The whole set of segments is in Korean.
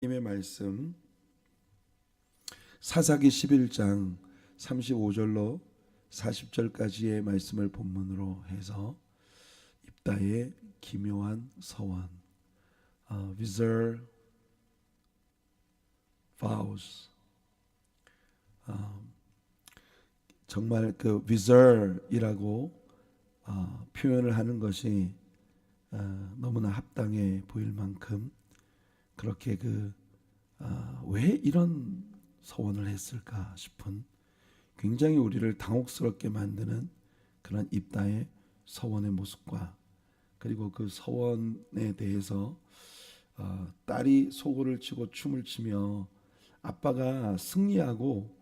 님의 말씀 사사기 11장 35절로 40절까지의 말씀을 본문으로 해서 입다의 기묘한 서원, Wizard vows, 정말 그 Wizard이라고 표현을 하는 것이 너무나 합당해 보일 만큼 그렇게 왜 이런 서원을 했을까 싶은 굉장히 우리를 당혹스럽게 만드는 그런 입다의 서원의 모습과 그리고 그 서원에 대해서 딸이 소고를 치고 춤을 추며 아빠가 승리하고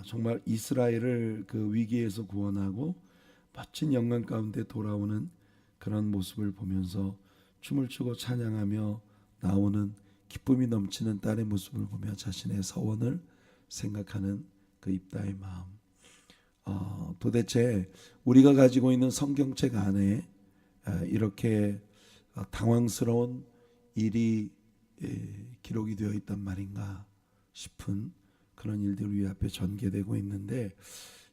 정말 이스라엘을 그 위기에서 구원하고 멋진 영광 가운데 돌아오는 그런 모습을 보면서 춤을 추고 찬양하며 나오는 기쁨이 넘치는 딸의 모습을 보며 자신의 서원을 생각하는 그 입다의 마음. 도대체 우리가 가지고 있는 성경책 안에 이렇게 당황스러운 일이 기록이 되어 있단 말인가 싶은 그런 일들이 우리 앞에 전개되고 있는데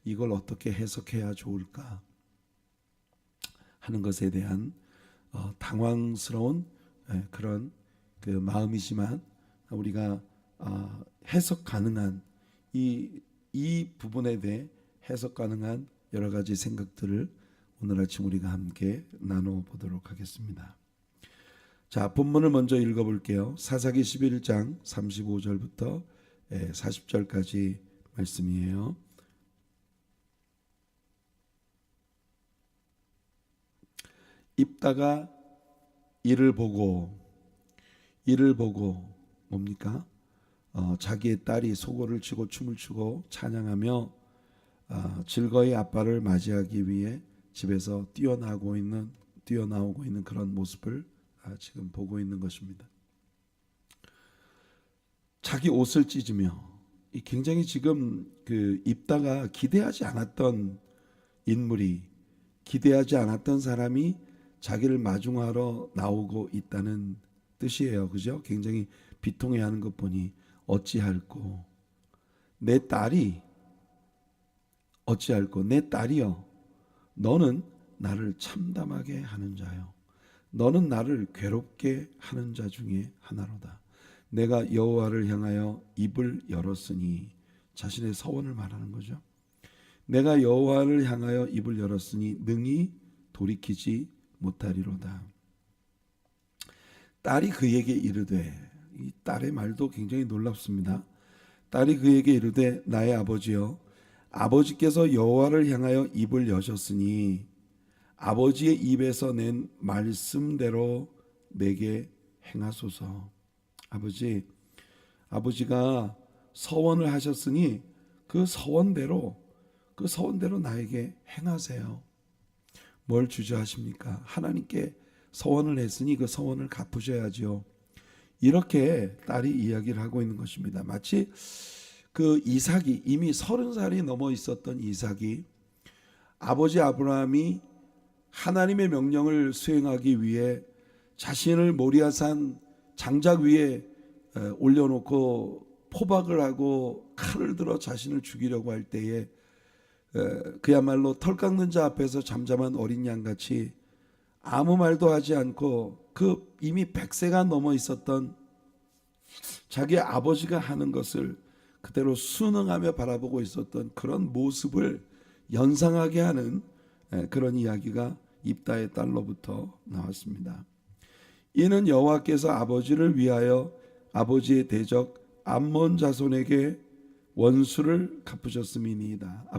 이걸 어떻게 해석해야 좋을까 하는 것에 대한 당황스러운 그런 그 마음이지만 우리가 해석 가능한 이 부분에 대해 해석 가능한 여러 가지 생각들을 오늘 아침 우리가 함께 나눠 보도록 하겠습니다. 자, 본문을 먼저 읽어볼게요. 사사기 11장 35절부터 40절까지 말씀이에요. 입다가 이를 보고 뭡니까? 자기의 딸이 소고를 치고 춤을 추고 찬양하며 즐거이 아빠를 맞이하기 위해 집에서 뛰어나오고 있는 그런 모습을 지금 보고 있는 것입니다. 자기 옷을 찢으며 굉장히 지금 그 입다가 기대하지 않았던 인물이 기대하지 않았던 사람이 자기를 마중하러 나오고 있다는 뜻이에요. 그죠? 굉장히 비통해하는 것 보니 어찌할꼬 내 딸이 어찌할꼬 내 딸이여 너는 나를 참담하게 하는 자요 너는 나를 괴롭게 하는 자 중에 하나로다. 내가 여호와를 향하여 입을 열었으니 자신의 서원을 말하는 거죠. 내가 여호와를 향하여 입을 열었으니 능히 돌이키지 못하리로다. 딸이 그에게 이르되, 이 딸의 말도 굉장히 놀랍습니다. 딸이 그에게 이르되 나의 아버지여 아버지께서 여호와를 향하여 입을 여셨으니 아버지의 입에서 낸 말씀대로 내게 행하소서. 아버지가 서원을 하셨으니 그 서원대로 나에게 행하세요. 뭘 주저하십니까? 하나님께 서원을 했으니 그 서원을 갚으셔야죠. 이렇게 딸이 이야기를 하고 있는 것입니다. 마치 그 이삭이 이미 30살이 넘어 있었던 이삭이 아버지 아브라함이 하나님의 명령을 수행하기 위해 자신을 모리아산 장작 위에 올려놓고 포박을 하고 칼을 들어 자신을 죽이려고 할 때에 그야말로 털 깎는 자 앞에서 잠잠한 어린 양같이 아무 말도 하지 않고 그 이미 100세가 넘어 있었던 자기 아버지가 하는 것을 그대로 순응하며 바라보고 있었던 그런 모습을 연상하게 하는 그런 이야기가 입다의 딸로부터 나왔습니다. 이는 여호와께서 아버지를 위하여 아버지의 대적 암몬 자손에게 원수를 갚으셨음이니이다.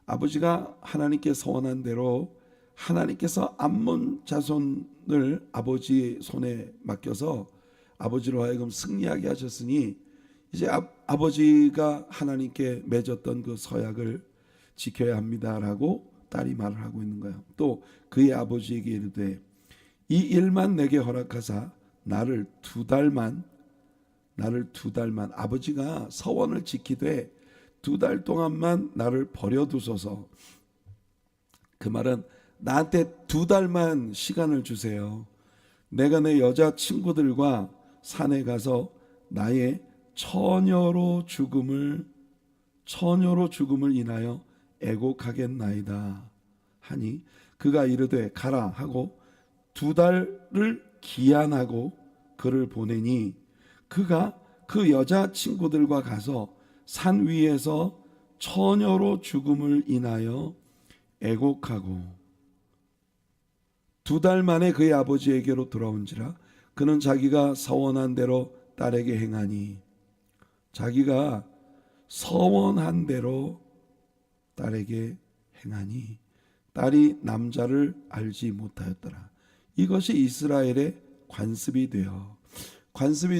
아버지가 하나님께 서원한 대로 하나님께서 암몬 자손을 아버지 손에 맡겨서 아버지로 하여금 승리하게 하셨으니 이제 아버지가 하나님께 맺었던 그 서약을 지켜야 합니다라고 딸이 말을 하고 있는 거예요. 또 그의 아버지에게 이르되 이 일만 내게 허락하사 나를 두 달만 아버지가 서원을 지키되 2달 동안만 나를 버려두소서. 그 말은 나한테 2달만 시간을 주세요. 내가 내 여자친구들과 산에 가서 나의 처녀로 죽음을 인하여 애곡하겠나이다 하니 그가 이르되 가라 하고 2달을 기한하고 그를 보내니 그가 그 여자 친구들과 가서 산 위에서 처녀로 죽음을 인하여 애곡하고 2달 만에 그의 아버지에게로 돌아온지라 그는 자기가 서원한 대로 딸에게 행하니 자기가 서원한 대로 딸에게 행하니 딸이 남자를 알지 못하였더라. 이것이 이스라엘의 관습이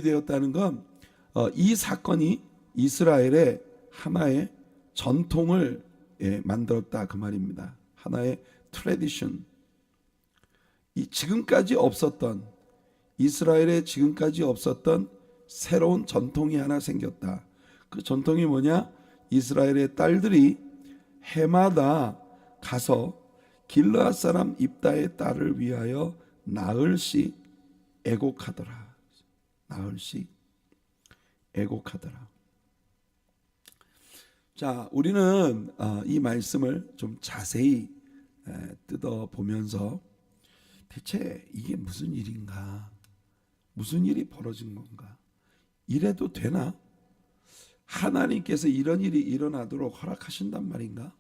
되었다는 건 이 사건이 이스라엘의 하나의 전통을 만들었다 그 말입니다. 하나의 트래디션. 이스라엘에 지금까지 없었던 새로운 전통이 하나 생겼다. 그 전통이 뭐냐? 이스라엘의 딸들이 해마다 가서 길르앗 사람 입다의 딸을 위하여 나흘씩 애곡하더라. 자, 우리는 이 말씀을 좀 자세히 뜯어보면서 대체 이게 무슨 일인가? 무슨 일이 벌어진 건가? 이래도 되나? 하나님께서 이런 일이 일어나도록 허락하신단 말인가?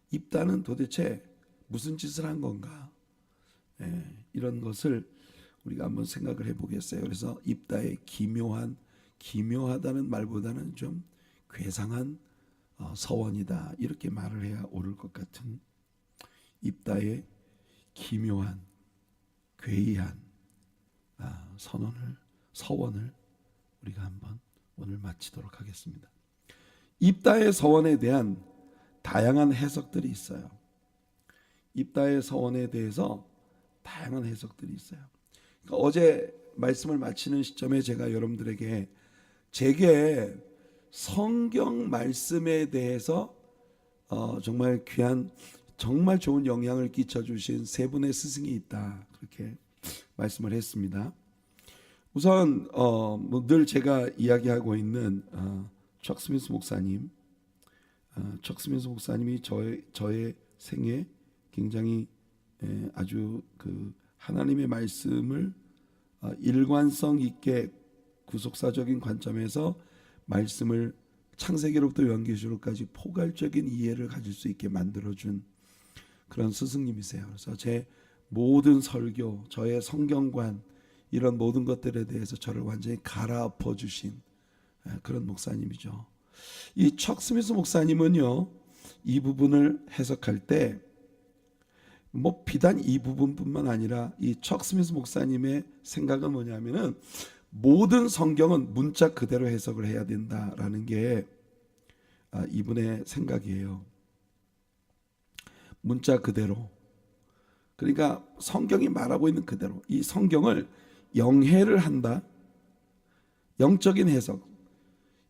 입다는 도대체 무슨 짓을 한 건가? 이런 것을 우리가 한번 생각을 해보겠어요. 그래서 입다의 기묘하다는 말보다는 좀 괴상한 서원이다 이렇게 말을 해야 옳을 것 같은 입다의 기묘한 괴이한 서원을 우리가 한번 오늘 마치도록 하겠습니다. 입다의 서원에 대한 다양한 해석들이 있어요. 입다의 서원에 대해서 다양한 해석들이 있어요. 그러니까 어제 말씀을 마치는 시점에 제가 여러분들에게 제게 성경 말씀에 대해서 정말 귀한 정말 좋은 영향을 끼쳐주신 세 분의 스승이 있다 그렇게 말씀을 했습니다. 우선 늘 제가 이야기하고 있는 척 스미스 목사님, 척 스미스 목사님이 저의 생에 굉장히 아주 그 하나님의 말씀을 일관성 있게 구속사적인 관점에서 말씀을 창세기로부터 요한계시록까지 포괄적인 이해를 가질 수 있게 만들어준 그런 스승님이세요. 그래서 제 모든 설교, 저의 성경관 이런 모든 것들에 대해서 저를 완전히 갈아엎어 주신 그런 목사님이죠. 이 척 스미스 목사님은요, 이 부분을 해석할 때 비단 이 부분뿐만 아니라 이 척 스미스 목사님의 생각은 뭐냐면은 모든 성경은 문자 그대로 해석을 해야 된다라는 게 이분의 생각이에요. 문자 그대로. 그러니까 성경이 말하고 있는 그대로 이 성경을 영해를 한다. 영적인 해석,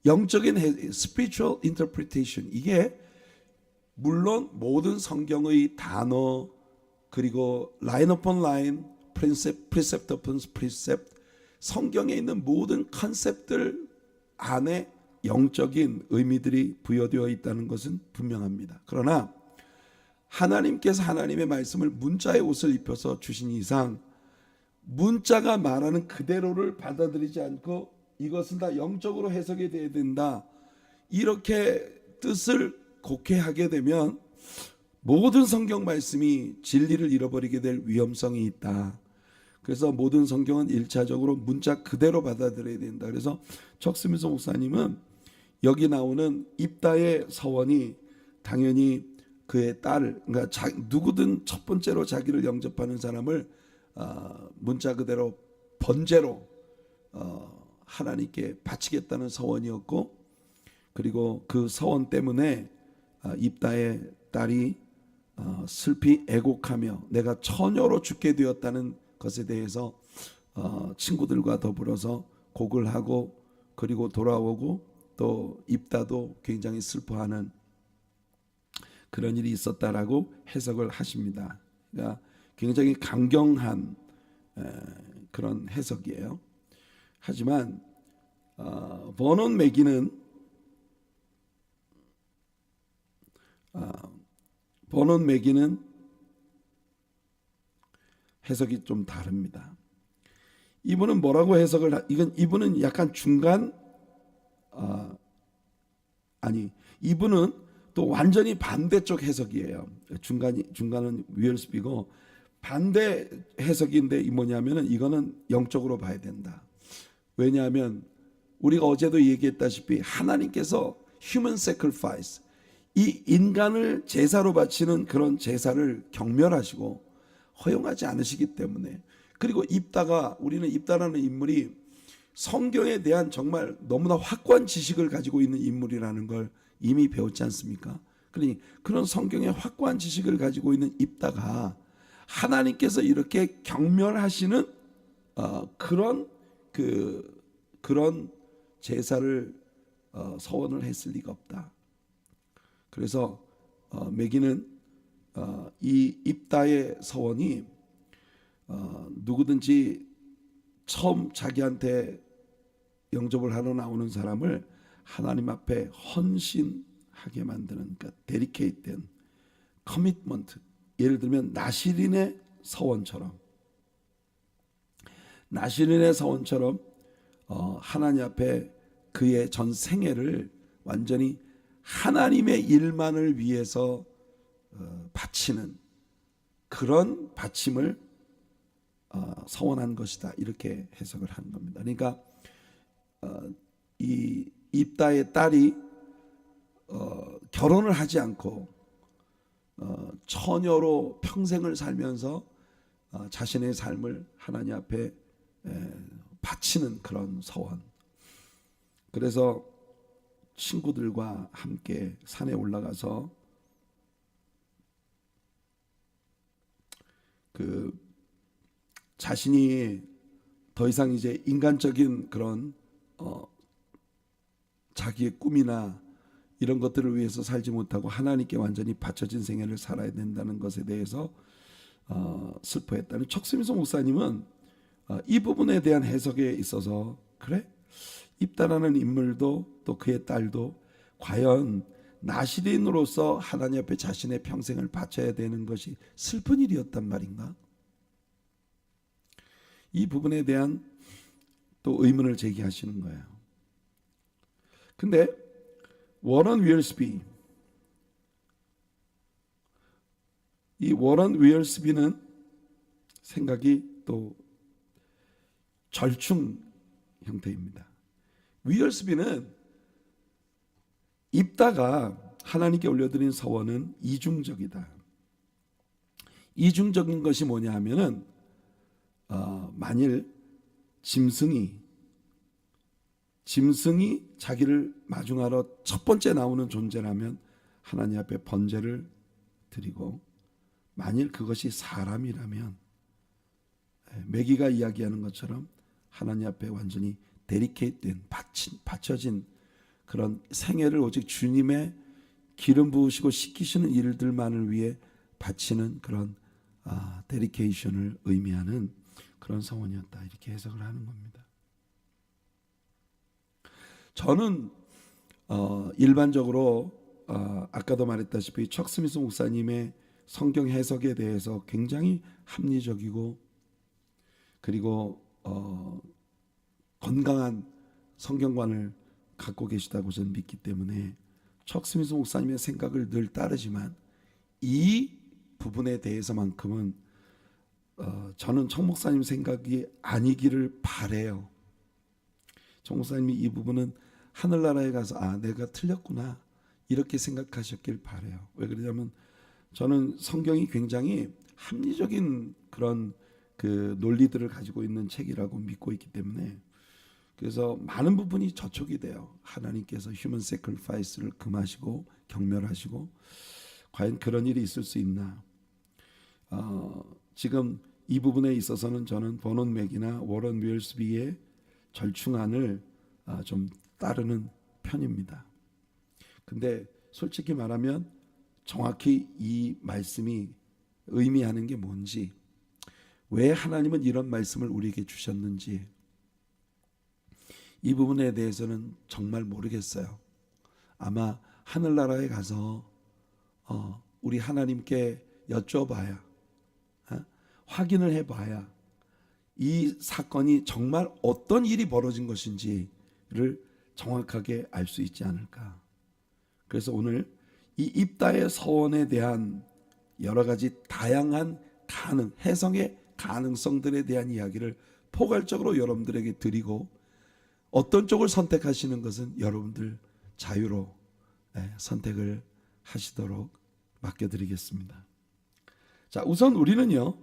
spiritual interpretation. 이게 물론 모든 성경의 단어 그리고 line upon line, precept upon precept, 성경에 있는 모든 컨셉들 안에 영적인 의미들이 부여되어 있다는 것은 분명합니다. 그러나 하나님께서 하나님의 말씀을 문자의 옷을 입혀서 주신 이상 문자가 말하는 그대로를 받아들이지 않고 이것은 다 영적으로 해석이 돼야 된다 이렇게 뜻을 곡해하게 되면 모든 성경 말씀이 진리를 잃어버리게 될 위험성이 있다. 그래서 모든 성경은 1차적으로 문자 그대로 받아들여야 된다. 그래서 척 스미스 목사님은 여기 나오는 입다의 서원이 당연히 그의 딸, 그러니까 누구든 첫 번째로 자기를 영접하는 사람을 문자 그대로 번제로 하나님께 바치겠다는 서원이었고, 그리고 그 서원 때문에 입다의 딸이 슬피 애곡하며 내가 처녀로 죽게 되었다는 것에 대해서 친구들과 더불어서 곡을 하고 그리고 돌아오고 또 입다도 굉장히 슬퍼하는 그런 일이 있었다라고 해석을 하십니다. 그러니까 굉장히 강경한 그런 해석이에요. 하지만 버논 매기는 해석이 좀 다릅니다. 이분은 뭐라고 이분은 약간 이분은 또 완전히 반대쪽 해석이에요. 중간은 위얼스비고 반대 해석인데 이 뭐냐면은 이거는 영적으로 봐야 된다. 왜냐하면 우리가 어제도 얘기했다시피 하나님께서 human sacrifice, 이 인간을 제사로 바치는 그런 제사를 경멸하시고 허용하지 않으시기 때문에, 그리고 우리는 입다라는 인물이 성경에 대한 정말 너무나 확고한 지식을 가지고 있는 인물이라는 걸 이미 배웠지 않습니까? 그러니 그런 성경의 확고한 지식을 가지고 있는 입다가 하나님께서 이렇게 경멸하시는 그런 제사를 서원을 했을 리가 없다. 그래서 매기는 이 입다의 서원이 누구든지 처음 자기한테 영접을 하러 나오는 사람을 하나님 앞에 헌신하게 만드는, 그러니까 데디케이트된 커미트먼트. 예를 들면 나시린의 서원처럼 하나님 앞에 그의 전 생애를 완전히 하나님의 일만을 위해서 바치는 그런 바침을 서원한 것이다, 이렇게 해석을 한 겁니다. 그러니까 이 입다의 딸이 결혼을 하지 않고 처녀로 평생을 살면서 자신의 삶을 하나님 앞에 바치는 그런 서원. 그래서 친구들과 함께 산에 올라가서 자신이 더 이상 이제 인간적인 그런 자기의 꿈이나 이런 것들을 위해서 살지 못하고 하나님께 완전히 바쳐진 생애를 살아야 된다는 것에 대해서 슬퍼했다는 척스미소 목사님은 이 부분에 대한 해석에 있어서, 그래? 입다라는 인물도 또 그의 딸도 과연 나시린으로서 하나님 앞에 자신의 평생을 바쳐야 되는 것이 슬픈 일이었단 말인가? 이 부분에 대한 또 의문을 제기하시는 거예요. 근데 워런 위얼스비는 생각이 또 절충 형태입니다. 위얼스비는 입다가 하나님께 올려드린 서원은 이중적이다. 이중적인 것이 뭐냐 하면은 만일 짐승이 자기를 마중하러 첫 번째 나오는 존재라면 하나님 앞에 번제를 드리고, 만일 그것이 사람이라면 매기가 이야기하는 것처럼 하나님 앞에 완전히 데디케이트된 바쳐진 그런 생애를 오직 주님의 기름 부으시고 씻기시는 일들만을 위해 바치는 그런 데디케이션을 의미하는 그런 서원이었다, 이렇게 해석을 하는 겁니다. 저는 일반적으로 아까도 말했다시피 척스미스 목사님의 성경 해석에 대해서 굉장히 합리적이고, 그리고 건강한 성경관을 갖고 계시다고 저는 믿기 때문에 척스미스 목사님의 생각을 늘 따르지만 이 부분에 대해서만큼은 저는 청 목사님 생각이 아니기를 바래요. 청 목사님이 이 부분은 하늘나라에 가서 내가 틀렸구나 이렇게 생각하셨길 바래요. 왜 그러냐면 저는 성경이 굉장히 합리적인 그런 그 논리들을 가지고 있는 책이라고 믿고 있기 때문에, 그래서 많은 부분이 저촉이 돼요. 하나님께서 휴먼 세크리파이스를 금하시고 경멸하시고, 과연 그런 일이 있을 수 있나? 지금 이 부분에 있어서는 저는 버논 맥이나 워런 위얼스비의 절충안을 좀 따르는 편입니다. 근데 솔직히 말하면 정확히 이 말씀이 의미하는 게 뭔지, 왜 하나님은 이런 말씀을 우리에게 주셨는지, 이 부분에 대해서는 정말 모르겠어요. 아마 하늘나라에 가서 우리 하나님께 여쭤봐야, 확인을 해봐야 이 사건이 정말 어떤 일이 벌어진 것인지를 정확하게 알 수 있지 않을까. 그래서 오늘 이 입다의 서원에 대한 여러 가지 다양한 해석의 가능성들에 대한 이야기를 포괄적으로 여러분들에게 드리고, 어떤 쪽을 선택하시는 것은 여러분들 자유로 선택을 하시도록 맡겨드리겠습니다. 자, 우선 우리는요,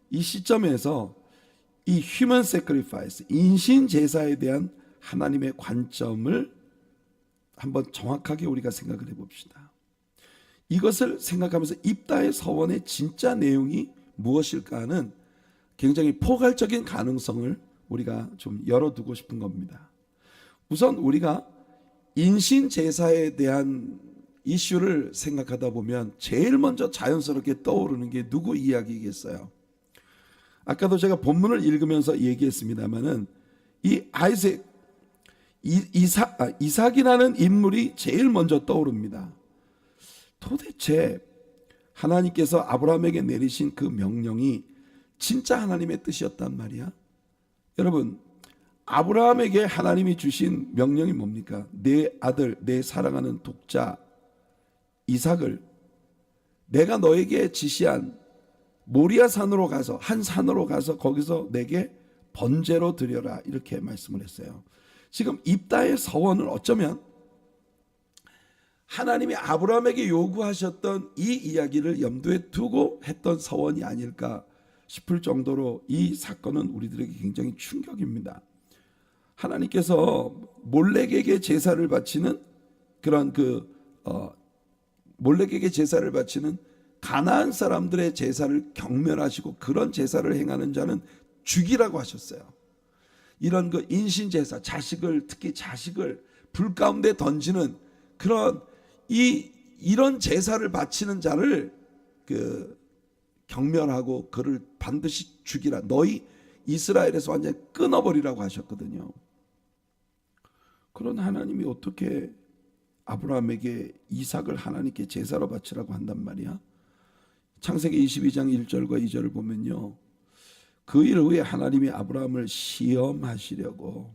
이 시점에서 이 human sacrifice, 인신 제사에 대한 하나님의 관점을 한번 정확하게 우리가 생각을 해봅시다. 이것을 생각하면서 입다의 서원의 진짜 내용이 무엇일까 하는 굉장히 포괄적인 가능성을 우리가 좀 열어두고 싶은 겁니다. 우선 우리가 인신 제사에 대한 이슈를 생각하다 보면 제일 먼저 자연스럽게 떠오르는 게 누구 이야기겠어요? 아까도 제가 본문을 읽으면서 얘기했습니다마는 이 이삭이라는 인물이 제일 먼저 떠오릅니다. 도대체 하나님께서 아브라함에게 내리신 그 명령이 진짜 하나님의 뜻이었단 말이야. 여러분, 아브라함에게 하나님이 주신 명령이 뭡니까? 내 아들, 내 사랑하는 독자 이삭을 내가 너에게 지시한 모리아 산으로 가서, 한 산으로 가서 거기서 내게 번제로 드려라, 이렇게 말씀을 했어요. 지금 입다의 서원은 어쩌면 하나님이 아브라함에게 요구하셨던 이 이야기를 염두에 두고 했던 서원이 아닐까 싶을 정도로 이 사건은 우리들에게 굉장히 충격입니다. 하나님께서 몰렉에게 제사를 바치는 그런 몰렉에게 제사를 바치는 가나안 사람들의 제사를 경멸하시고 그런 제사를 행하는 자는 죽이라고 하셨어요. 이런 인신 제사, 특히 자식을 불 가운데 던지는 그런 이런 제사를 바치는 자를 경멸하고 그를 반드시 죽이라. 너희 이스라엘에서 완전히 끊어버리라고 하셨거든요. 그런 하나님이 어떻게 아브라함에게 이삭을 하나님께 제사로 바치라고 한단 말이야? 창세기 22장 1절과 2절을 보면요, 그 일을 위해 하나님이 아브라함을 시험하시려고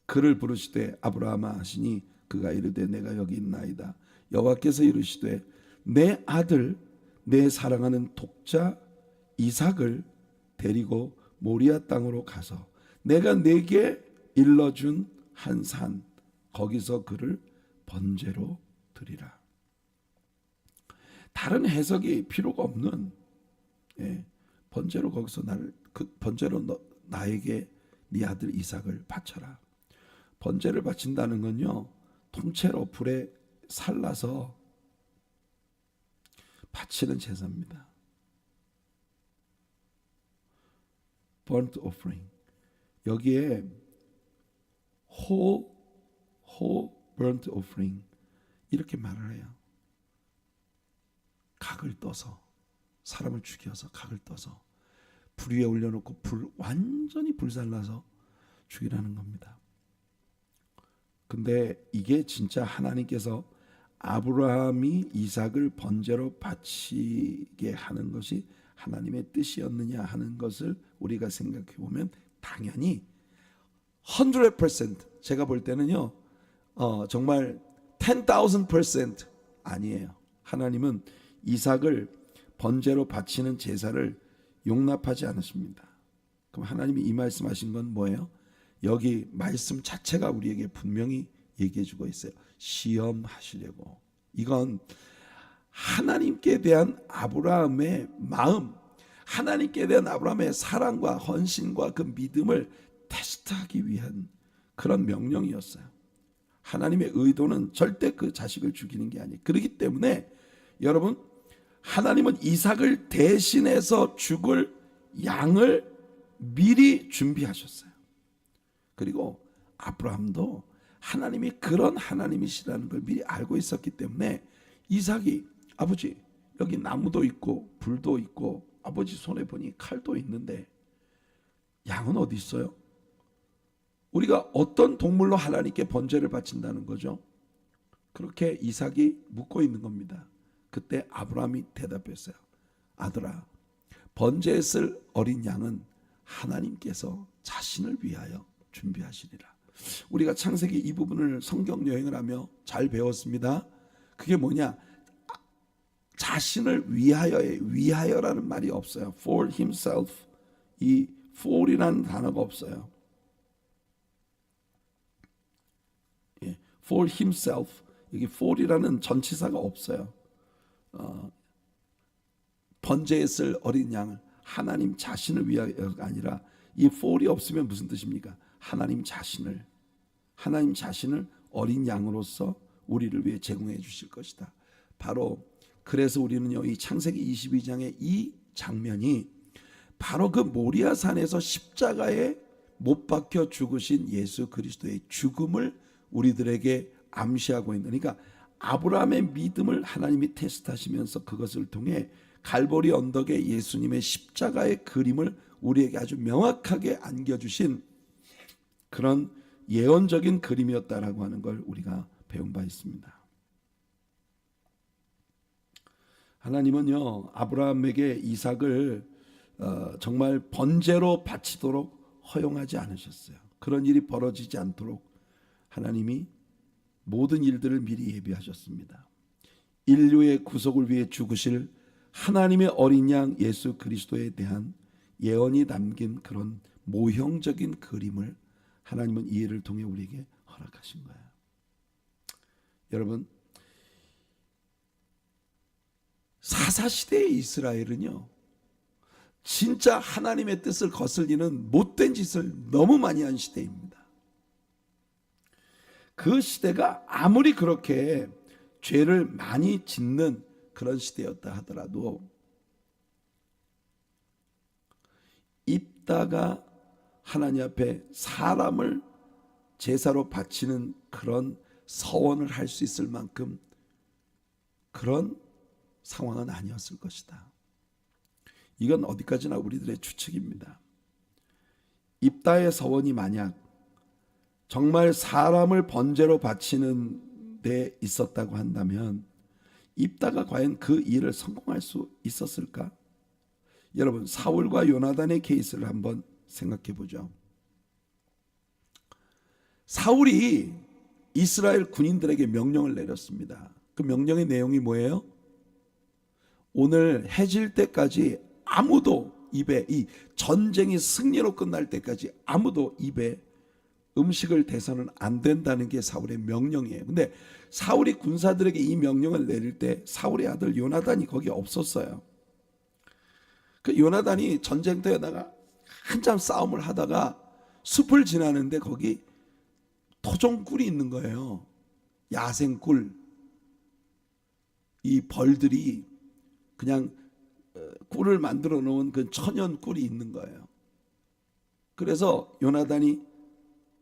그를 부르시되 아브라함아 하시니 그가 이르되 내가 여기 있나이다. 여호와께서 이르시되 내 아들 내 사랑하는 독자 이삭을 데리고 모리아 땅으로 가서 내가 내게 일러준 한 산 거기서 그를 번제로 드리라. 다른 해석이 필요가 없는 번제로 거기서 번제로 나에게 네 아들 이삭을 바쳐라. 번제를 바친다는 건요, 통째로 불에 살라서 바치는 제사입니다. burnt offering. 여기에 whole burnt offering 이렇게 말을 해요. 각을 떠서, 사람을 죽여서 각을 떠서 불 위에 올려놓고 완전히 불살라서 죽이라는 겁니다. 근데 이게 진짜 하나님께서 아브라함이 이삭을 번제로 바치게 하는 것이 하나님의 뜻이었느냐 하는 것을 우리가 생각해 보면 당연히 100%, 제가 볼 때는요, 정말 10,000% 아니에요. 하나님은 이삭을 번제로 바치는 제사를 용납하지 않으십니다. 그럼 하나님이 이 말씀하신 건 뭐예요? 여기 말씀 자체가 우리에게 분명히 얘기해주고 있어요. 시험하시려고. 이건 하나님께 대한 아브라함의 마음, 하나님께 대한 아브라함의 사랑과 헌신과 그 믿음을 테스트하기 위한 그런 명령이었어요. 하나님의 의도는 절대 그 자식을 죽이는 게 아니에요. 그렇기 때문에 여러분, 하나님은 이삭을 대신해서 죽을 양을 미리 준비하셨어요. 그리고 아브라함도 하나님이 그런 하나님이시라는 걸 미리 알고 있었기 때문에 이삭이, 아버지 여기 나무도 있고 불도 있고 아버지 손에 보니 칼도 있는데 양은 어디 있어요? 우리가 어떤 동물로 하나님께 번제를 바친다는 거죠? 그렇게 이삭이 묻고 있는 겁니다. 그때 아브라함이 대답했어요. 아들아, 번제에 쓸 어린 양은 하나님께서 자신을 위하여 준비하시리라. 우리가 창세기 이 부분을 성경 여행을 하며 잘 배웠습니다. 그게 뭐냐? 자신을 위하여의 위하여라는 말이 없어요. For himself, 이 for이라는 단어가 없어요. 예, for himself, 여기 for이라는 전치사가 없어요. 번제에 쓸 어린 양을 하나님 자신을 위하여가 아니라, 이 for이 없으면 무슨 뜻입니까? 하나님 자신을 어린 양으로서 우리를 위해 제공해 주실 것이다. 바로 그래서 우리는요, 이 창세기 22장의 이 장면이 바로 그 모리아산에서 십자가에 못 박혀 죽으신 예수 그리스도의 죽음을 우리들에게 암시하고 있는, 그러니까 아브라함의 믿음을 하나님이 테스트하시면서 그것을 통해 갈보리 언덕에 예수님의 십자가의 그림을 우리에게 아주 명확하게 안겨주신 그런 예언적인 그림이었다라고 하는 걸 우리가 배운 바 있습니다. 하나님은요, 아브라함에게 이삭을 정말 번제로 바치도록 허용하지 않으셨어요. 그런 일이 벌어지지 않도록 하나님이 모든 일들을 미리 예비하셨습니다. 인류의 구속을 위해 죽으실 하나님의 어린 양 예수 그리스도에 대한 예언이 담긴 그런 모형적인 그림을 하나님은 이 일을 통해 우리에게 허락하신 거예요. 여러분, 사사시대의 이스라엘은요, 진짜 하나님의 뜻을 거슬리는 못된 짓을 너무 많이 한 시대입니다. 그 시대가 아무리 그렇게 죄를 많이 짓는 그런 시대였다 하더라도 입다가 하나님 앞에 사람을 제사로 바치는 그런 서원을 할 수 있을 만큼 그런 상황은 아니었을 것이다. 이건 어디까지나 우리들의 추측입니다. 입다의 서원이 만약 정말 사람을 번제로 바치는 데 있었다고 한다면 입다가 과연 그 일을 성공할 수 있었을까? 여러분, 사울과 요나단의 케이스를 한번 생각해 보죠. 사울이 이스라엘 군인들에게 명령을 내렸습니다. 그 명령의 내용이 뭐예요? 오늘 해질 때까지 아무도 입에, 이 전쟁이 승리로 끝날 때까지 아무도 입에 음식을 대서는 안 된다는 게 사울의 명령이에요. 근데 사울이 군사들에게 이 명령을 내릴 때 사울의 아들 요나단이 거기 없었어요. 그 요나단이 전쟁터에다가 한참 싸움을 하다가 숲을 지나는데 거기 토종꿀이 있는 거예요. 야생꿀. 이 벌들이 그냥 꿀을 만들어 놓은 그 천연 꿀이 있는 거예요. 그래서 요나단이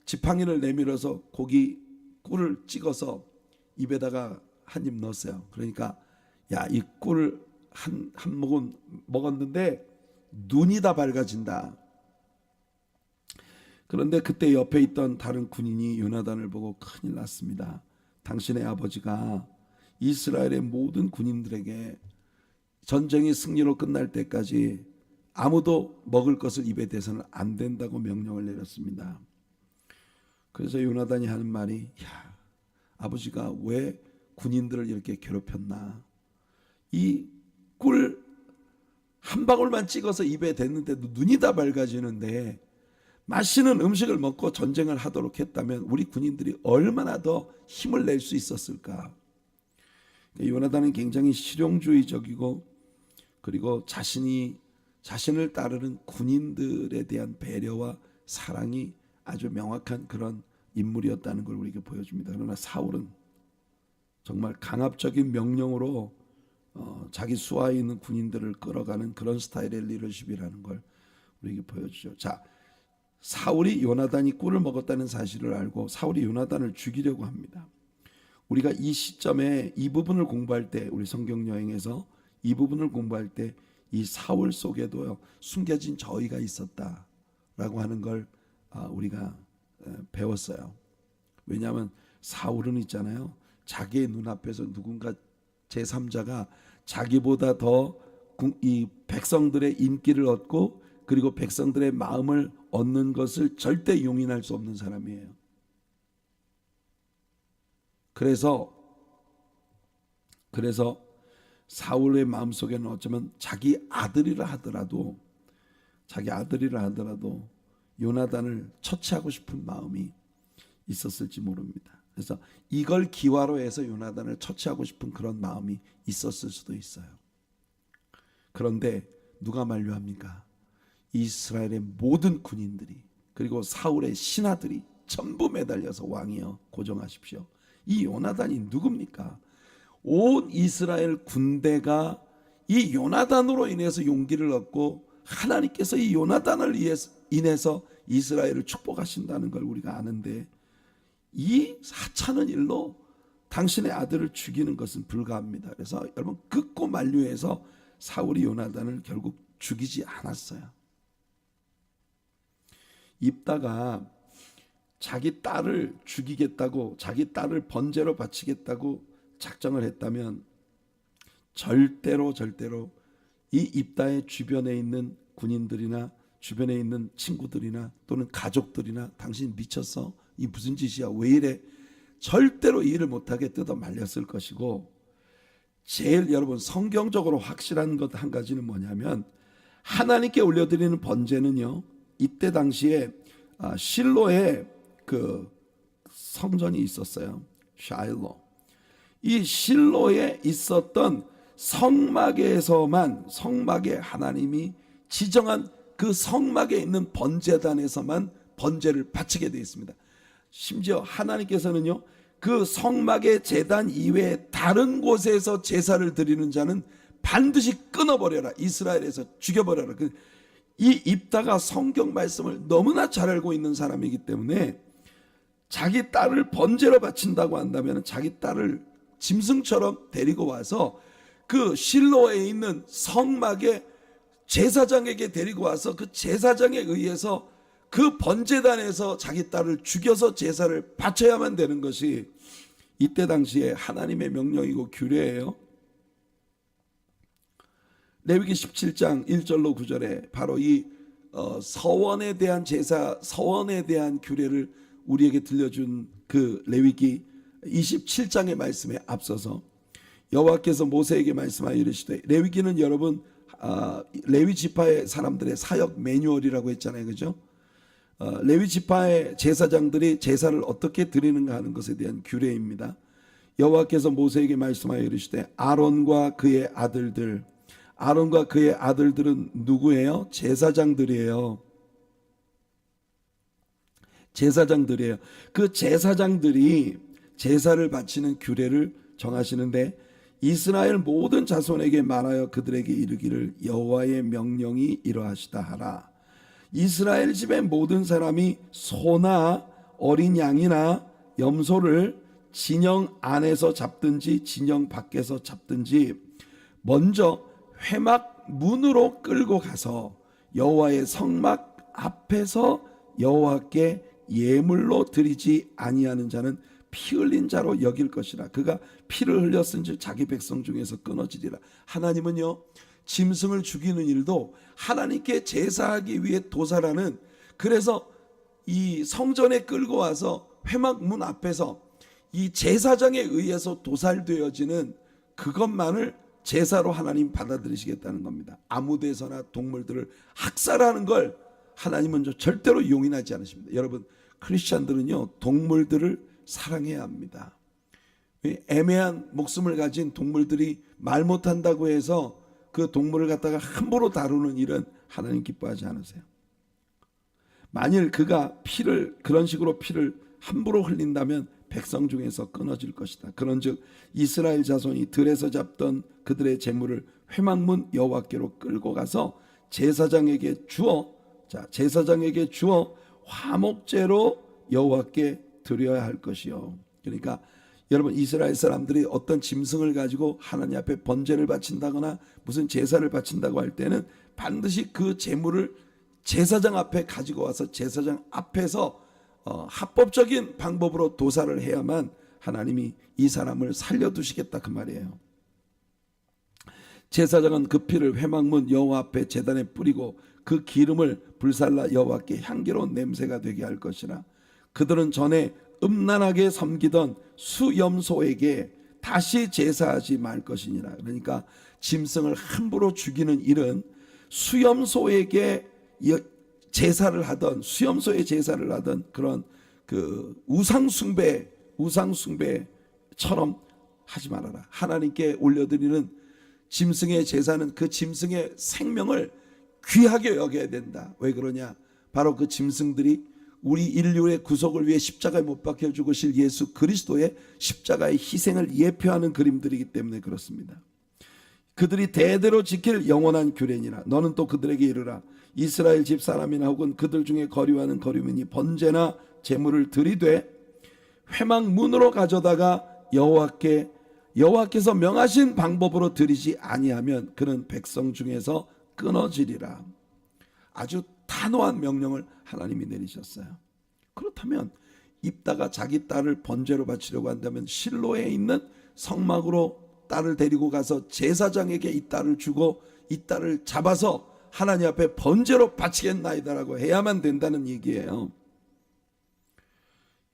지팡이를 내밀어서 고기 꿀을 찍어서 입에다가 한 입 넣었어요. 그러니까 야, 이 꿀을 한 모금 먹었는데 눈이 다 밝아진다. 그런데 그때 옆에 있던 다른 군인이 요나단을 보고 큰일 났습니다. 당신의 아버지가 이스라엘의 모든 군인들에게 전쟁이 승리로 끝날 때까지 아무도 먹을 것을 입에 대서는 안 된다고 명령을 내렸습니다. 그래서 요나단이 하는 말이, 야, 아버지가 왜 군인들을 이렇게 괴롭혔나? 이 꿀 한 방울만 찍어서 입에 댔는데도 눈이 다 밝아지는데 맛있는 음식을 먹고 전쟁을 하도록 했다면 우리 군인들이 얼마나 더 힘을 낼 수 있었을까? 요나단은 굉장히 실용주의적이고 그리고 자신을 따르는 군인들에 대한 배려와 사랑이 아주 명확한 그런 인물이었다는 걸 우리에게 보여줍니다. 그러나 사울은 정말 강압적인 명령으로 자기 수하에 있는 군인들을 끌어가는 그런 스타일의 리더십이라는 걸 우리에게 보여주죠. 자, 사울이 요나단이 꿀을 먹었다는 사실을 알고 사울이 요나단을 죽이려고 합니다. 우리가 이 시점에 이 부분을 공부할 때, 우리 성경 여행에서 이 부분을 공부할 때 이 사울 속에도 숨겨진 저희가 있었다라고 하는 걸 우리가 배웠어요. 왜냐하면 사울은 있잖아요. 자기의 눈앞에서 누군가 제3자가 자기보다 더 이 백성들의 인기를 얻고 그리고 백성들의 마음을 얻는 것을 절대 용인할 수 없는 사람이에요. 그래서 사울의 마음속에는 어쩌면 자기 아들이라 하더라도 요나단을 처치하고 싶은 마음이 있었을지 모릅니다. 그래서 이걸 기화로 해서 요나단을 처치하고 싶은 그런 마음이 있었을 수도 있어요. 그런데 누가 만류합니까? 이스라엘의 모든 군인들이 그리고 사울의 신하들이 전부 매달려서 왕이여 고정하십시오. 이 요나단이 누굽니까? 온 이스라엘 군대가 이 요나단으로 인해서 용기를 얻고 하나님께서 이 요나단을 인해서 이스라엘을 축복하신다는 걸 우리가 아는데 이 하찮은 일로 당신의 아들을 죽이는 것은 불가합니다. 그래서 여러분 극구 만류해서 사울이 요나단을 결국 죽이지 않았어요. 입다가 자기 딸을 죽이겠다고 자기 딸을 번제로 바치겠다고 작정을 했다면 절대로 이 입다의 주변에 있는 군인들이나 주변에 있는 친구들이나 또는 가족들이나 당신 미쳤어? 이 무슨 짓이야? 왜 이래? 절대로 일을 못하게 뜯어 말렸을 것이고 제일 여러분 성경적으로 확실한 것 한 가지는 뭐냐면 하나님께 올려드리는 번제는요. 이때 당시에 실로에 그 성전이 있었어요. 샤일로. 이 실로에 있었던 성막에 하나님이 지정한 그 성막에 있는 번제단에서만 번제를 바치게 되어 있습니다. 심지어 하나님께서는요. 그 성막의 제단 이외에 다른 곳에서 제사를 드리는 자는 반드시 끊어버려라. 이스라엘에서 죽여버려라. 이 입다가 성경 말씀을 너무나 잘 알고 있는 사람이기 때문에 자기 딸을 번제로 바친다고 한다면 자기 딸을 짐승처럼 데리고 와서 그 실로에 있는 성막의 제사장에게 데리고 와서 그 제사장에 의해서 그 번제단에서 자기 딸을 죽여서 제사를 바쳐야만 되는 것이 이때 당시에 하나님의 명령이고 규례예요. 레위기 17장 1절로 9절에 바로 이 서원에 대한 제사, 서원에 대한 규례를 우리에게 들려준 그 레위기 27장의 말씀에 앞서서 여호와께서 모세에게 말씀하여 이르시되, 레위기는 여러분 레위 지파의 사람들의 사역 매뉴얼이라고 했잖아요, 그죠? 레위 지파의 제사장들이 제사를 어떻게 드리는가 하는 것에 대한 규례입니다. 여호와께서 모세에게 말씀하여 이르시되, 아론과 그의 아들들은 누구예요? 제사장들이에요. 그 제사장들이 제사를 바치는 규례를 정하시는데 이스라엘 모든 자손에게 말하여 그들에게 이르기를 여호와의 명령이 이러하시다 하라. 이스라엘 집의 모든 사람이 소나 어린 양이나 염소를 진영 안에서 잡든지 진영 밖에서 잡든지 먼저 회막 문으로 끌고 가서 여호와의 성막 앞에서 여호와께 예물로 드리지 아니하는 자는 피 흘린 자로 여길 것이라. 그가 피를 흘렸은즉 자기 백성 중에서 끊어지리라. 하나님은요, 짐승을 죽이는 일도 하나님께 제사하기 위해 도살하는, 그래서 이 성전에 끌고 와서 회막 문 앞에서 이 제사장에 의해서 도살되어지는 그것만을 제사로 하나님 받아들이시겠다는 겁니다. 아무 데서나 동물들을 학살하는 걸 하나님은 절대로 용인하지 않으십니다. 여러분, 크리스찬들은요, 동물들을 사랑해야 합니다. 애매한 목숨을 가진 동물들이 말 못한다고 해서 그 동물을 갖다가 함부로 다루는 일은 하나님 기뻐하지 않으세요. 만일 그가 그런 식으로 피를 함부로 흘린다면 백성 중에서 끊어질 것이다. 그런즉 이스라엘 자손이 들에서 잡던 그들의 재물을 회막문 여호와께로 끌고 가서 제사장에게 주어 화목제로 여호와께 드려야 할 것이요. 그러니까 여러분, 이스라엘 사람들이 어떤 짐승을 가지고 하나님 앞에 번제를 바친다거나 무슨 제사를 바친다고 할 때는 반드시 그 제물을 제사장 앞에 가지고 와서 제사장 앞에서 합법적인 방법으로 도살을 해야만 하나님이 이 사람을 살려두시겠다 그 말이에요. 제사장은 그 피를 회막문 여호와 앞에 제단에 뿌리고 그 기름을 불살라 여호와께 향기로운 냄새가 되게 할 것이라. 그들은 전에 음란하게 섬기던 수염소에게 다시 제사하지 말 것이니라. 그러니까 짐승을 함부로 죽이는 일은 수염소에게 제사를 하던, 수염소의 제사를 하던 그런 그 우상숭배처럼 하지 말아라. 하나님께 올려드리는 짐승의 제사는 그 짐승의 생명을 귀하게 여겨야 된다. 왜 그러냐? 바로 그 짐승들이 우리 인류의 구속을 위해 십자가에 못 박혀 죽으실 예수 그리스도의 십자가의 희생을 예표하는 그림들이기 때문에 그렇습니다. 그들이 대대로 지킬 영원한 규례니라. 너는 또 그들에게 이르라. 이스라엘 집 사람이나 혹은 그들 중에 거류하는 거류민이 번제나 제물을 드리되 회막 문으로 가져다가 여호와께서 명하신 방법으로 드리지 아니하면 그는 백성 중에서 끊어지리라. 아주 단호한 명령을 하나님이 내리셨어요. 그렇다면 입다가 자기 딸을 번제로 바치려고 한다면 실로에 있는 성막으로 딸을 데리고 가서 제사장에게 이 딸을 주고 이 딸을 잡아서 하나님 앞에 번제로 바치겠나이다라고 해야만 된다는 얘기예요.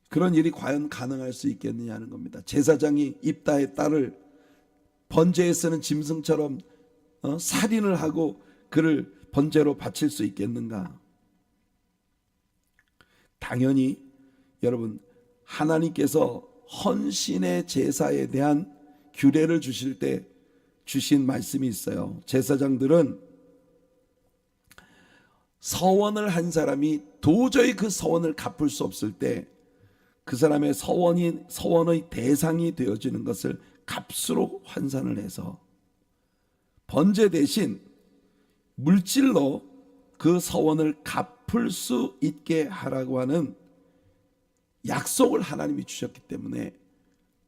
그런 일이 과연 가능할 수 있겠느냐는 겁니다. 제사장이 입다의 딸을 번제에 쓰는 짐승처럼 살인을 하고 그를 번제로 바칠 수 있겠는가? 당연히 여러분, 하나님께서 헌신의 제사에 대한 규례를 주실 때 주신 말씀이 있어요. 제사장들은 서원을 한 사람이 도저히 그 서원을 갚을 수 없을 때 그 사람의 서원의 대상이 되어지는 것을 값으로 환산을 해서 번제 대신 물질로 그 서원을 갚을 수 있게 하라고 하는 약속을 하나님이 주셨기 때문에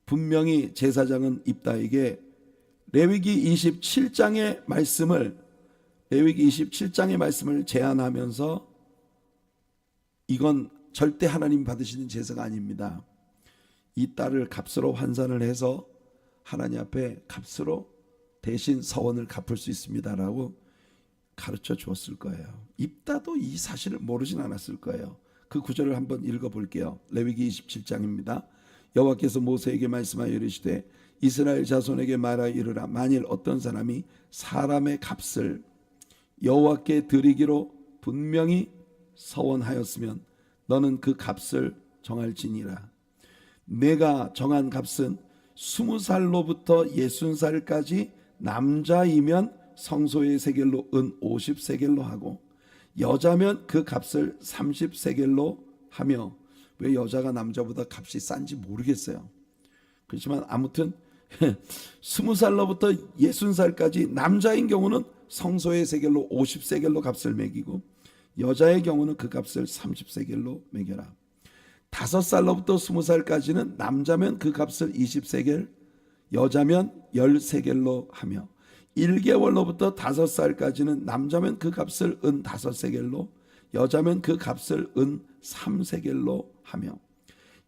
분명히 제사장은 입다에게 레위기 27장의 말씀을 제안하면서 이건 절대 하나님 받으시는 제사가 아닙니다. 이 딸을 값으로 환산을 해서 하나님 앞에 값으로 대신 서원을 갚을 수 있습니다라고 가르쳐 주었을 거예요. 입다도 이 사실을 모르진 않았을 거예요. 그 구절을 한번 읽어볼게요. 레위기 27장입니다. 여호와께서 모세에게 말씀하여 이르시되 이스라엘 자손에게 말하여 이르라. 만일 어떤 사람이 사람의 값을 여호와께 드리기로 분명히 서원하였으면 너는 그 값을 정할지니라. 내가 정한 값은 20살로부터 60살까지 남자이면 성소의 세겔로 은 50세겔로 하고 여자면 그 값을 30세겔로 하며, 왜 여자가 남자보다 값이 싼지 모르겠어요. 그렇지만 아무튼 20살로부터 60살까지 남자인 경우는 성소의 세겔로 50세겔로 값을 매기고 여자의 경우는 그 값을 30세겔로 매겨라. 5살로부터 20살까지는 남자면 그 값을 20세겔, 여자면 10세겔로 하며 1개월로부터 5살까지는 남자면 그 값을 은 5세겔로, 여자면 그 값을 은 3세겔로 하며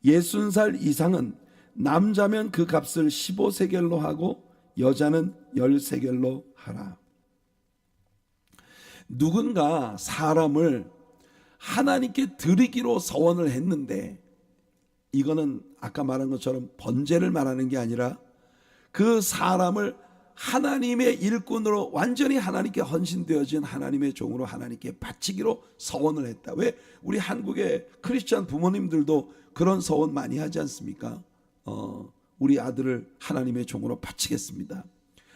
60살 이상은 남자면 그 값을 15세겔로 하고 여자는 10세겔로 하라. 누군가 사람을 하나님께 드리기로 서원을 했는데, 이거는 아까 말한 것처럼 번제를 말하는 게 아니라 그 사람을 하나님의 일꾼으로 완전히 하나님께 헌신되어진 하나님의 종으로 하나님께 바치기로 서원을 했다. 왜 우리 한국의 크리스찬 부모님들도 그런 서원 많이 하지 않습니까? 우리 아들을 하나님의 종으로 바치겠습니다.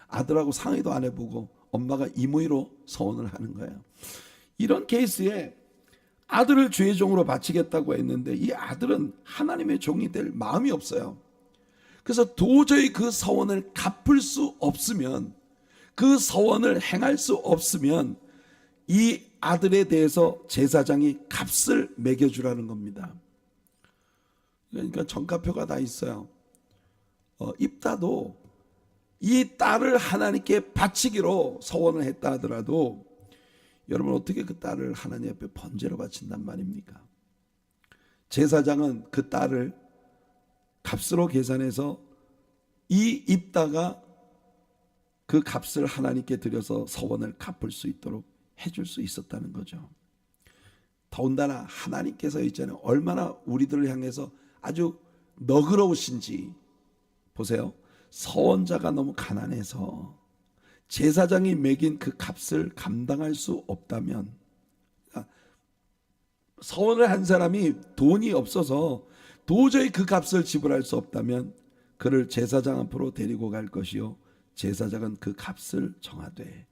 아들하고 상의도 안 해보고 엄마가 임의로 서원을 하는 거예요. 이런 케이스에 아들을 주의 종으로 바치겠다고 했는데 이 아들은 하나님의 종이 될 마음이 없어요. 그래서 도저히 그 서원을 갚을 수 없으면, 그 서원을 행할 수 없으면 이 아들에 대해서 제사장이 값을 매겨주라는 겁니다. 그러니까 전가표가 다 있어요. 입다도 이 딸을 하나님께 바치기로 서원을 했다 하더라도 여러분 어떻게 그 딸을 하나님 앞에 번제로 바친단 말입니까? 제사장은 그 딸을 값으로 계산해서 이 입다가 그 값을 하나님께 드려서 서원을 갚을 수 있도록 해줄 수 있었다는 거죠. 더군다나 하나님께서 있잖아요, 얼마나 우리들을 향해서 아주 너그러우신지 보세요. 서원자가 너무 가난해서 제사장이 매긴 그 값을 감당할 수 없다면, 서원을 한 사람이 돈이 없어서 도저히 그 값을 지불할 수 없다면 그를 제사장 앞으로 데리고 갈 것이요, 제사장은 그 값을 정하되.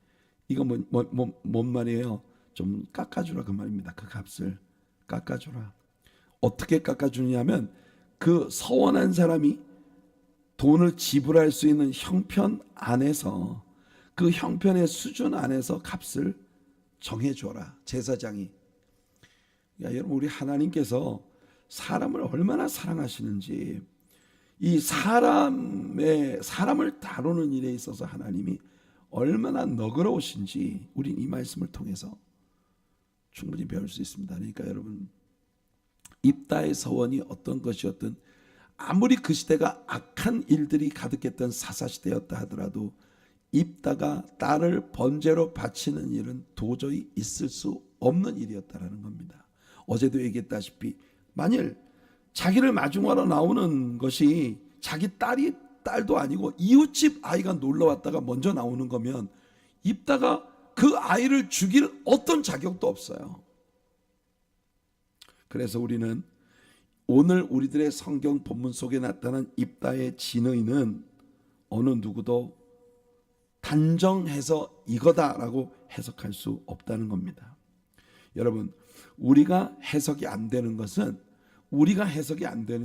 이거 뭔 말이에요? 좀 깎아주라 그 말입니다. 그 값을 깎아주라. 어떻게 깎아주냐면 그 서원한 사람이 돈을 지불할 수 있는 형편 안에서, 그 형편의 수준 안에서 값을 정해줘라, 제사장이. 여러분, 우리 하나님께서 사람을 얼마나 사랑하시는지, 이 사람을 다루는 일에 있어서 하나님이 얼마나 너그러우신지 우린 이 말씀을 통해서 충분히 배울 수 있습니다. 그러니까 여러분, 입다의 서원이 어떤 것이었든, 아무리 그 시대가 악한 일들이 가득했던 사사시대였다 하더라도 입다가 딸을 번제로 바치는 일은 도저히 있을 수 없는 일이었다라는 겁니다. 어제도 얘기했다시피 만일 자기를 마중하러 나오는 것이 자기 딸도 아니고 이웃집 아이가 놀러 왔다가 먼저 나오는 거면 입다가 그 아이를 죽일 어떤 자격도 없어요. 그래서 우리는 오늘 우리들의 성경 본문 속에 나타난 입다의 진의는 어느 누구도 단정해서 이거다라고 해석할 수 없다는 겁니다. 여러분, 우리가 해석이 안 되는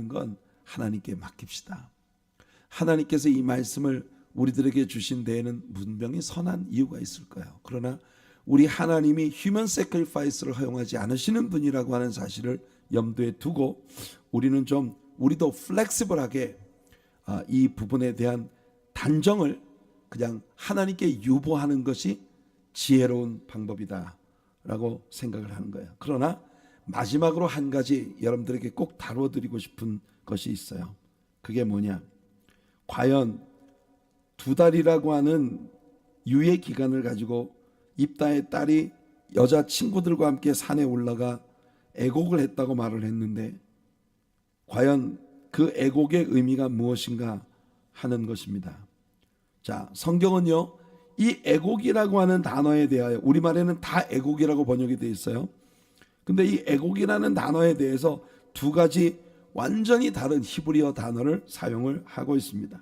건 하나님께 맡깁시다. 하나님께서 이 말씀을 우리들에게 주신 데에는 분명히 선한 이유가 있을 거예요. 그러나 우리 하나님이 휴먼 세크리파이스를 허용하지 않으시는 분이라고 하는 사실을 염두에 두고 우리도 플렉시블하게 이 부분에 대한 단정을 그냥 하나님께 유보하는 것이 지혜로운 방법이다라고 생각을 하는 거예요. 그러나 마지막으로 한 가지 여러분들에게 꼭 다뤄드리고 싶은 것이 있어요. 그게 뭐냐? 과연 2달이라고 하는 유예 기간을 가지고 입다의 딸이 여자 친구들과 함께 산에 올라가 애곡을 했다고 말을 했는데, 과연 그 애곡의 의미가 무엇인가 하는 것입니다. 자, 성경은요, 이 애곡이라고 하는 단어에 대하여, 우리말에는 다 애곡이라고 번역이 되어 있어요. 근데 이 애곡이라는 단어에 대해서 2가지 완전히 다른 히브리어 단어를 사용을 하고 있습니다.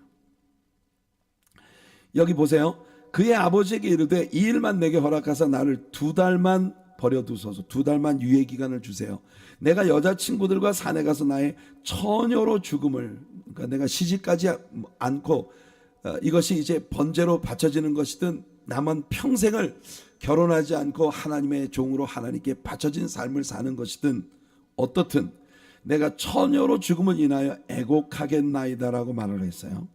여기 보세요. 그의 아버지에게 이르되 이 일만 내게 허락하사 나를 2달만 버려두소서. 2달만 유예 기간을 주세요. 내가 여자친구들과 산에 가서 나의 처녀로 죽음을, 그러니까 내가 시집가지 않고 이것이 이제 번제로 바쳐지는 것이든 남은 평생을 결혼하지 않고 하나님의 종으로 하나님께 바쳐진 삶을 사는 것이든 어떻든 내가 처녀로 죽음을 인하여 애곡하겠나이다라고 말을 했어요.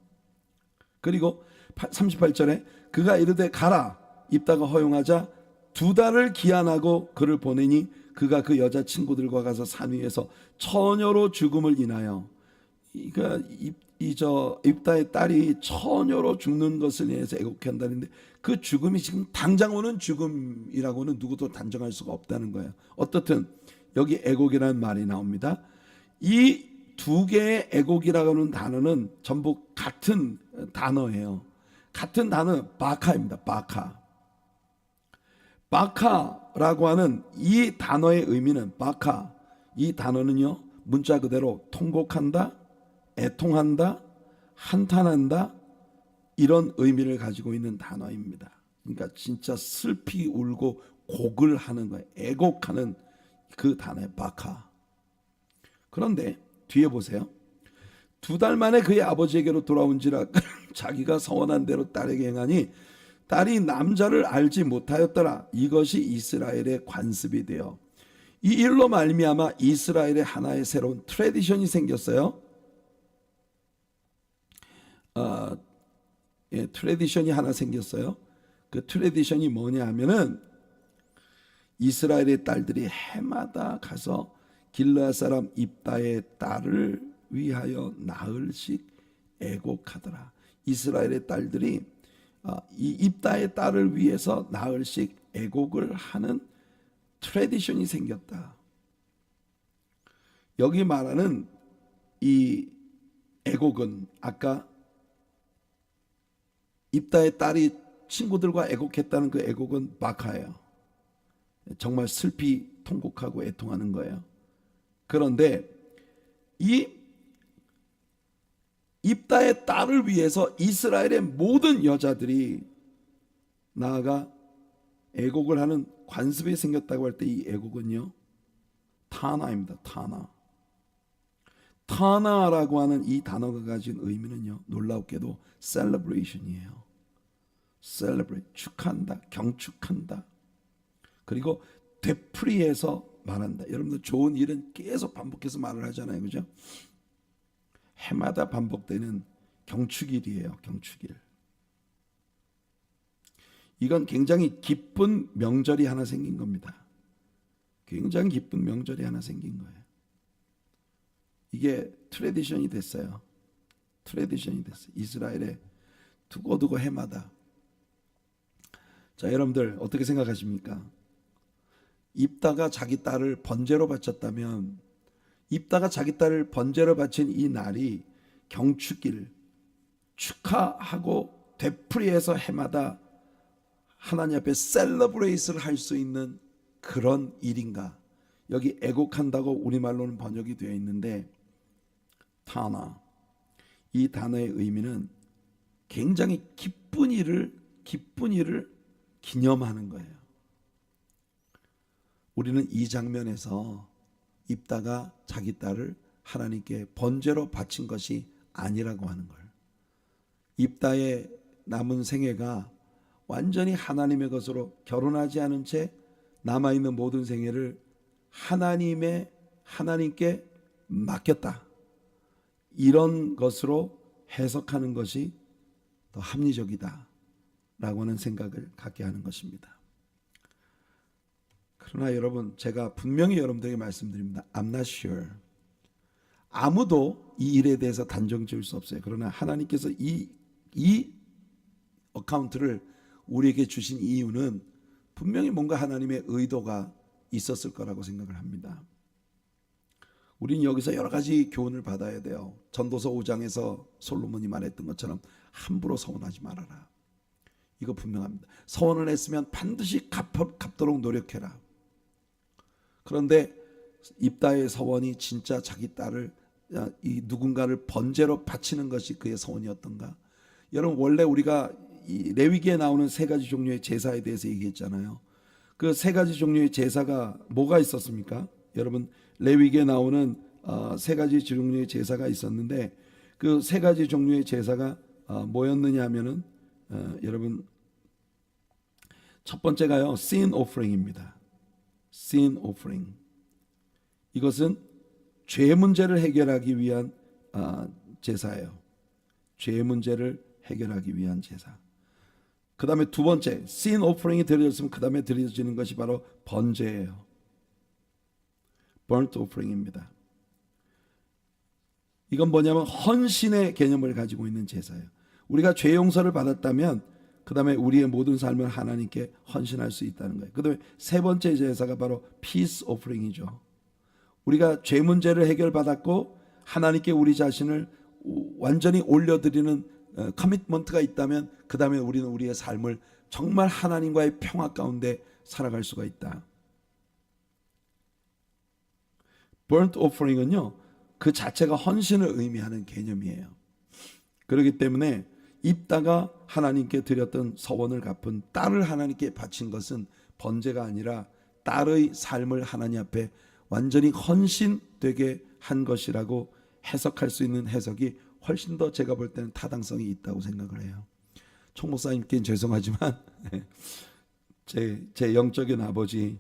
그리고 38절에 그가 이르되 가라. 입다가 허용하자 2달을 기한하고 그를 보내니 그가 그 여자친구들과 가서 산 위에서 처녀로 죽음을 인하여, 그러니까 입다의 딸이 처녀로 죽는 것을 인해서 애곡한다는데, 그 죽음이 지금 당장 오는 죽음이라고는 누구도 단정할 수가 없다는 거예요. 어떻든 여기 애곡이라는 말이 나옵니다. 이 2개의 애곡이라고 하는 단어는 전부 같은 단어예요. 같은 단어 바카입니다. 바카라고 하는 이 단어의 의미는, 이 단어는요, 문자 그대로 통곡한다, 애통한다, 한탄한다, 이런 의미를 가지고 있는 단어입니다. 그러니까 진짜 슬피 울고 곡을 하는 거예요. 애곡하는 그 단어의 바카. 그런데 뒤에 보세요. 2달 만에 그의 아버지에게로 돌아온지라 자기가 서원한 대로 딸에게 행하니 딸이 남자를 알지 못하였더라. 이것이 이스라엘의 관습이 되어 이 일로 말미암아 이스라엘의 하나의 새로운 트래디션이 생겼어요. 트래디션이 하나 생겼어요. 그 트래디션이 뭐냐 하면은 이스라엘의 딸들이 해마다 가서 길르앗 사람 입다의 딸을 위하여 나흘씩 애곡하더라. 이스라엘의 딸들이 이 입다의 딸을 위해서 나흘씩 애곡을 하는 트래디션이 생겼다. 여기 말하는 이 애곡은 아까 입다의 딸이 친구들과 애곡했다는 그 애곡은 바카예요. 정말 슬피 통곡하고 애통하는 거예요. 그런데 이 입다의 딸을 위해서 이스라엘의 모든 여자들이 나아가 애곡을 하는 관습이 생겼다고 할 때 이 애곡은요, 타나입니다. 타나라고 하는 이 단어가 가진 의미는요, 놀랍게도 celebration이에요. celebrate, 축하한다, 경축한다. 그리고 되풀이해서 말한다. 여러분들 좋은 일은 계속 반복해서 말을 하잖아요, 그죠? 해마다 반복되는 경축일이에요, 경축일. 이건 굉장히 기쁜 명절이 하나 생긴 겁니다. 굉장히 기쁜 명절이 하나 생긴 거예요. 이게 트래디션이 됐어요. 트래디션이 됐어요. 이스라엘에 두고두고 해마다. 자, 여러분들 어떻게 생각하십니까? 입다가 자기 딸을 번제로 바쳤다면, 입다가 자기 딸을 번제로 바친 이 날이 경축일, 축하하고 되풀이해서 해마다 하나님 앞에 셀러브레이트를 할 수 있는 그런 일인가? 여기 애곡한다고 우리말로는 번역이 되어 있는데, 타나, 이 단어의 의미는 굉장히 기쁜 일을 기념하는 거예요. 우리는 이 장면에서 입다가 자기 딸을 하나님께 번제로 바친 것이 아니라고 하는 걸, 입다의 남은 생애가 완전히 하나님의 것으로 결혼하지 않은 채 남아있는 모든 생애를 하나님께 맡겼다, 이런 것으로 해석하는 것이 더 합리적이다 라고 하는 생각을 갖게 하는 것입니다. 그러나 여러분, 제가 분명히 여러분들에게 말씀드립니다. I'm not sure. 아무도 이 일에 대해서 단정 지을 수 없어요. 그러나 하나님께서 이 어카운트를 우리에게 주신 이유는 분명히 뭔가 하나님의 의도가 있었을 거라고 생각을 합니다. 우리는 여기서 여러 가지 교훈을 받아야 돼요. 전도서 5장에서 솔로몬이 말했던 것처럼 함부로 서원하지 말아라. 이거 분명합니다. 서원을 했으면 반드시 갚도록 노력해라. 그런데 입다의 서원이 진짜 자기 딸을 이 누군가를 번제로 바치는 것이 그의 서원이었던가? 여러분, 원래 우리가 이 레위기에 나오는 세 가지 종류의 제사에 대해서 얘기했잖아요. 그 세 가지 종류의 제사가 뭐가 있었습니까? 여러분, 레위기에 나오는 세 가지 종류의 제사가 있었는데, 그 세 가지 종류의 제사가 뭐였느냐 하면은 여러분, 첫 번째가요, sin offering입니다. sin offering. 이것은 죄 문제를 해결하기 위한 제사예요. 죄 문제를 해결하기 위한 제사. 그 다음에 두 번째, sin offering이 드려졌으면 그 다음에 드려지는 것이 바로 번제예요. burnt offering입니다. 이건 뭐냐면 헌신의 개념을 가지고 있는 제사예요. 우리가 죄 용서를 받았다면 그 다음에 우리의 모든 삶을 하나님께 헌신할 수 있다는 거예요. 그 다음에 세 번째 제사가 바로 peace offering이죠. 우리가 죄 문제를 해결받았고 하나님께 우리 자신을 완전히 올려드리는 커미트먼트가 있다면 그 다음에 우리는 우리의 삶을 정말 하나님과의 평화 가운데 살아갈 수가 있다. burnt offering은요, 그 자체가 헌신을 의미하는 개념이에요. 그렇기 때문에 입다가 하나님께 드렸던 서원을 갚은 딸을 하나님께 바친 것은 번제가 아니라 딸의 삶을 하나님 앞에 완전히 헌신되게 한 것이라고 해석할 수 있는 해석이 훨씬 더 제가 볼 때는 타당성이 있다고 생각을 해요. 총 목사님께는 죄송하지만 제 영적인 아버지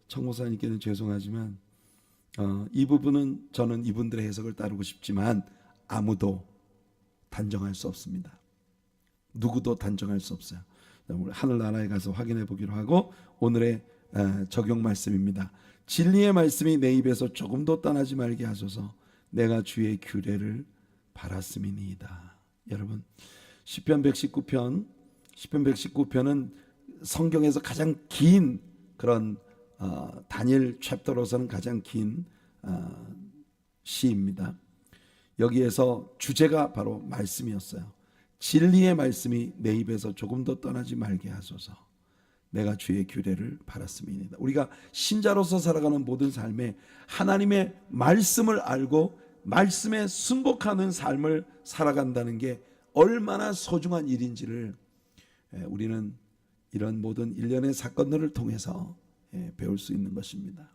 총 목사님께는 죄송하지만 이 부분은 저는 이분들의 해석을 따르고 싶지만 아무도 단정할 수 없습니다. 누구도 단정할 수 없어요. 우리 하늘나라에 가서 확인해 보기로 하고 오늘의 적용 말씀입니다. 진리의 말씀이 내 입에서 조금도 떠나지 말게 하소서. 내가 주의 규례를 바랐음이니이다. 여러분, 시편 119편은 성경에서 가장 긴 그런 다니엘 챕터로서는 가장 긴 시입니다. 여기에서 주제가 바로 말씀이었어요. 진리의 말씀이 내 입에서 조금도 떠나지 말게 하소서. 내가 주의 규례를 바랐음이니이다. 우리가 신자로서 살아가는 모든 삶에 하나님의 말씀을 알고 말씀에 순복하는 삶을 살아간다는 게 얼마나 소중한 일인지를 우리는 이런 모든 일련의 사건들을 통해서 배울 수 있는 것입니다.